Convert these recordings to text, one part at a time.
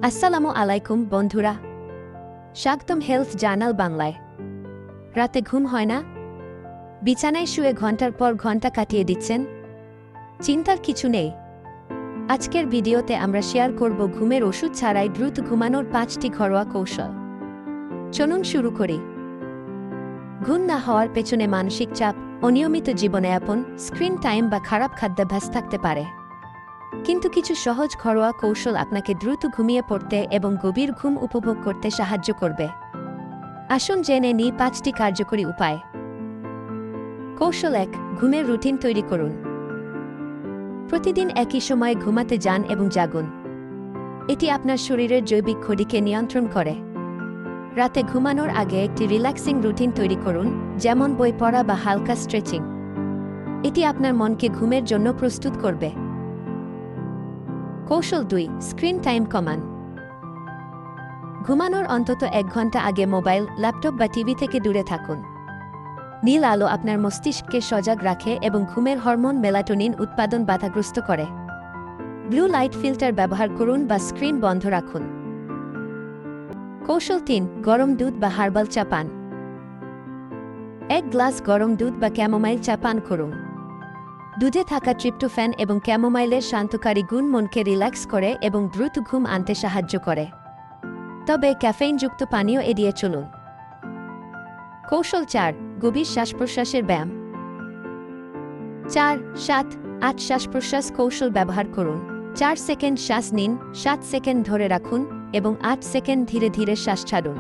আসসালামু আলাইকুম বন্ধুরা, স্বাগতম হেলথ জার্নাল বাংলায়। রাতে ঘুম হয় না? বিছানায় শুয়ে ঘন্টার পর ঘন্টা কাটিয়ে দিচ্ছেন? চিন্তার কিছু নেই। আজকের ভিডিওতে আমরা শেয়ার করব ঘুমের ওষুধ ছাড়াই দ্রুত ঘুমানোর 5টি ঘরোয়া কৌশল। চলুন শুরু করি। ঘুম না হওয়ার পেছনে মানসিক চাপ, অনিয়মিত জীবনযাপন, স্ক্রিন টাইম বা খারাপ খাদ্যাভ্যাস থাকতে পারে। কিন্তু কিছু সহজ ঘরোয়া কৌশল আপনাকে দ্রুত ঘুমিয়ে পড়তে এবং গভীর ঘুম উপভোগ করতে সাহায্য করবে। আসুন জেনে নিই 5টি কার্যকরী উপায়। কৌশল 1, ঘুমের রুটিন তৈরি করুন। প্রতিদিন একই সময়ে ঘুমাতে যান এবং জাগুন। এটি আপনার শরীরের জৈবিক ঘড়িকে নিয়ন্ত্রণ করে। রাতে ঘুমানোর আগে একটি রিল্যাক্সিং রুটিন তৈরি করুন, যেমন বই পড়া বা হালকা স্ট্রেচিং। এটি আপনার মনকে ঘুমের জন্য প্রস্তুত করবে। কৌশল 2, স্ক্রিন টাইম কমান। ঘুমানোর অন্তত 1 ঘন্টা আগে মোবাইল, ল্যাপটপ বা টিভি থেকে দূরে থাকুন। নীল আলো আপনার মস্তিষ্ককে সজাগ রাখে এবং ঘুমের হরমোন মেলাটোনিন উৎপাদন বাধাগ্রস্ত করে। ব্লু লাইট ফিল্টার ব্যবহার করুন বা স্ক্রিন বন্ধ রাখুন। কৌশল 3, গরম দুধ বা হার্বাল চা পান। 1 গ্লাস গরম দুধ বা ক্যামোমাইল চা পান করুন। দুধে থাকা ট্রিপ্টোফ্যান এবং ক্যামোমাইলের শান্তকারী গুণ মনকে রিল্যাক্স করে এবং দ্রুত ঘুম আনতে সাহায্য করে। তবে ক্যাফেইনযুক্ত পানীয় এড়িয়ে চলুন। কৌশল 4, গভীর শ্বাস-প্রশ্বাসের ব্যায়াম। 4, 7, 8 শ্বাস-প্রশ্বাস কৌশল ব্যবহার করুন। 4 সেকেন্ড শ্বাস নিন, 7 সেকেন্ড ধরে রাখুন এবং 8 সেকেন্ড ধীরে ধীরে শ্বাস ছাড়ুন।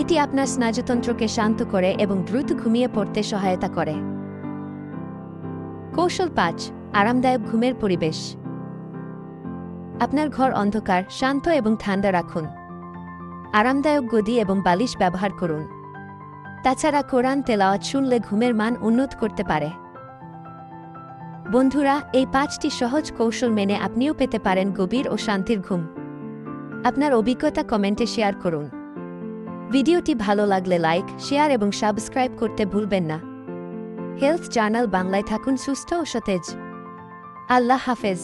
এটি আপনার স্নায়ুতন্ত্রকে শান্ত করে এবং দ্রুত ঘুমিয়ে পড়তে সহায়তা করে। কৌশল 5, আরামদায়ক ঘুমের পরিবেশ। আপনার ঘর অন্ধকার, শান্ত এবং ঠান্ডা রাখুন। আরামদায়ক গদি এবং বালিশ ব্যবহার করুন। তাছাড়া কোরআন তেলাওয়াত শুনলে ঘুমের মান উন্নত করতে পারে। বন্ধুরা, এই 5টি সহজ কৌশল মেনে আপনিও পেতে পারেন গভীর ও শান্তির ঘুম। আপনার অভিজ্ঞতা কমেন্টে শেয়ার করুন। ভিডিওটি ভালো লাগলে লাইক, শেয়ার এবং সাবস্ক্রাইব করতে ভুলবেন না। হেলথ জার্নাল বাংলায় থাকুন সুস্থ ও সতেজ। আল্লাহ হাফেজ।